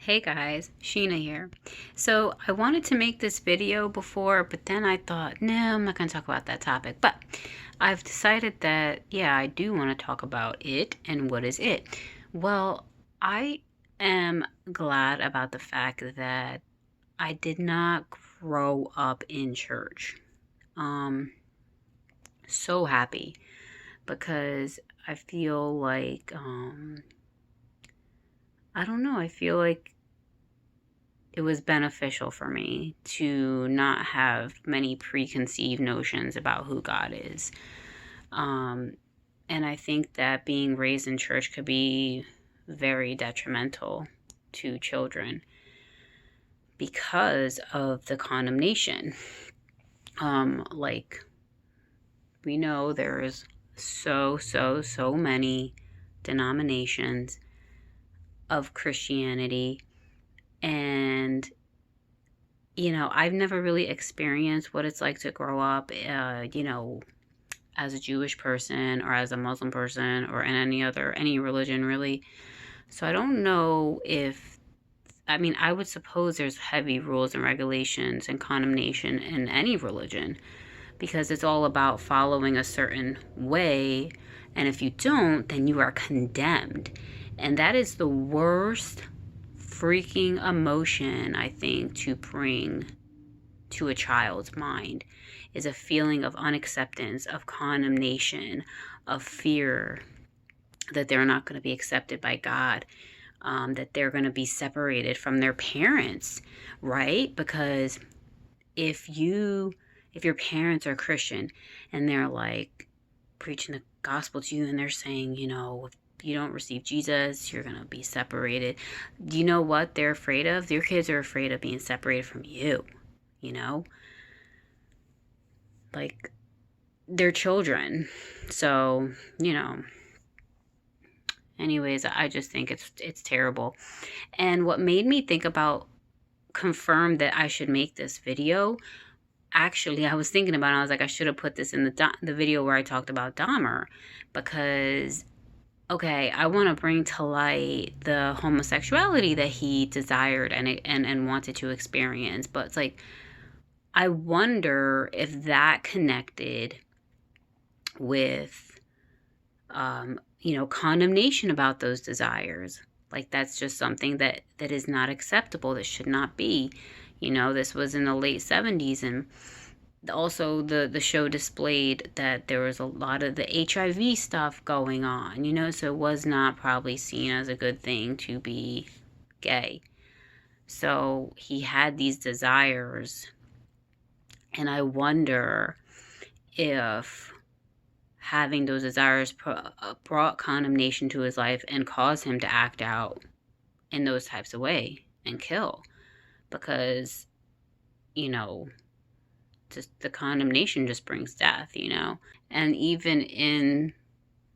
Hey guys, Sheena here. So I wanted to make this video before, but then I thought, no, I'm not going to talk about that topic. But I've decided that, yeah, I do want to talk about it. And what is it? Well, I am glad about the fact that I did not grow up in church. Um, so happy because I feel like, I don't know, I feel like it was beneficial for me to not have many preconceived notions about who God is. Um, and I think that being raised in church could be very detrimental to children because of the condemnation. Like we know there's so many denominations of Christianity, and I've never really experienced what it's like to grow up, as a Jewish person or as a Muslim person or in any religion really. So I don't know if, I mean, I would suppose there's heavy rules and regulations and condemnation in any religion because it's all about following a certain way. And if you don't, then you are condemned. And that is the worst freaking emotion, I think, to bring to a child's mind is a feeling of unacceptance, of condemnation, of fear that they're not going to be accepted by God, that they're going to be separated from their parents, right? Because if your parents are Christian and they're like preaching the gospel to you and they're saying, if you don't receive Jesus, you're going to be separated. Do you know what they're afraid of? Your kids are afraid of being separated from you, you know? Like, they're children. So, anyways, I just think it's terrible. And what made me think about confirm that I should make this video, actually, I was thinking about it. I was like, I should have put this in the video where I talked about Dahmer, because okay, I want to bring to light the homosexuality that he desired and wanted to experience. But it's like, I wonder if that connected with, condemnation about those desires. Like, that's just something that is not acceptable, that should not be. This was in the late 70s, and also the show displayed that there was a lot of the HIV stuff going on, so it was not probably seen as a good thing to be gay. So he had these desires, and I wonder if having those desires brought condemnation to his life and caused him to act out in those types of way and kill, because just the condemnation just brings death, And even in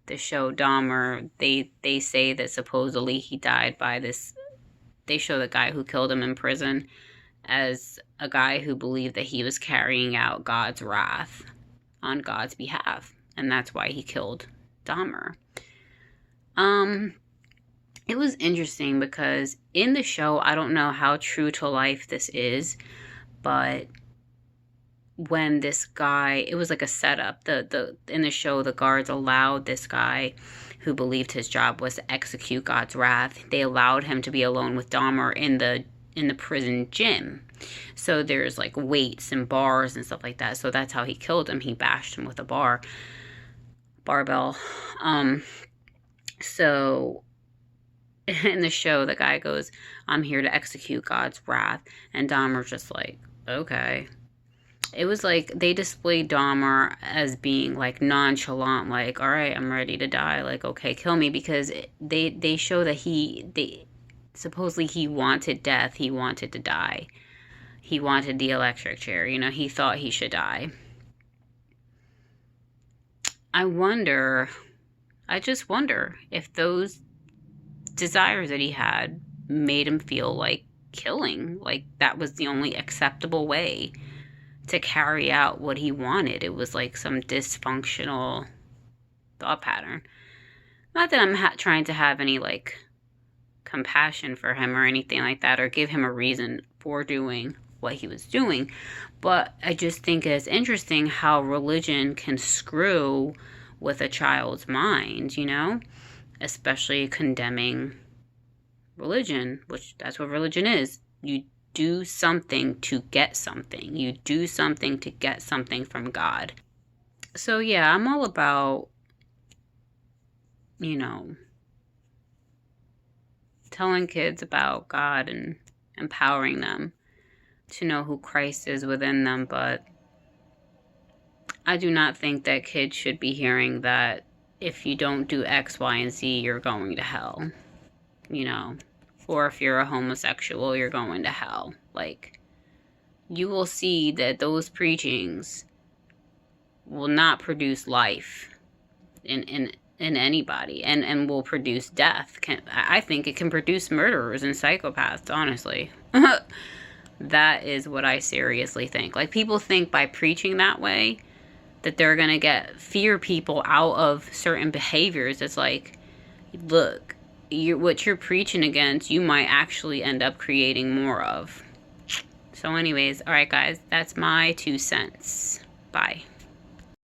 the show Dahmer, they say that supposedly he died by this. They show the guy who killed him in prison as a guy who believed that he was carrying out God's wrath on God's behalf, and that's why he killed Dahmer. It was interesting because in the show, I don't know how true to life this is, but when this guy, it was like a setup. In the show, the guards allowed this guy who believed his job was to execute God's wrath. They allowed him to be alone with Dahmer in the prison gym. So there's like weights and bars and stuff like that. So that's how he killed him. He bashed him with a barbell. So in the show, the guy goes, "I'm here to execute God's wrath," and Dahmer's just like, okay. It was like they displayed Dahmer as being like nonchalant, like, all right, I'm ready to die, like, okay, kill me, because they show that supposedly he wanted death, he wanted to die, he wanted the electric chair, he thought he should die. I just wonder if those desires that he had made him feel like killing, like that was the only acceptable way to carry out what he wanted. It was like some dysfunctional thought pattern. Not that I'm trying to have any like compassion for him or anything like that, or give him a reason for doing what he was doing. But I just think it's interesting how religion can screw with a child's mind, you know, especially condemning religion, which that's what religion is. You do something to get something. You do something to get something from God. So yeah, I'm all about, you know, telling kids about God and empowering them to know who Christ is within them. But I do not think that kids should be hearing that if you don't do X, Y, and Z, you're going to hell, you know, or if you're a homosexual, you're going to hell. Like, you will see that those preachings will not produce life in anybody, and will produce death. I think it can produce murderers and psychopaths, honestly. That is what I seriously think. Like, people think by preaching that way that they're gonna fear people out of certain behaviors. It's like, look, what you're preaching against, you might actually end up creating more of. So anyways, all right guys, that's my 2 cents. Bye.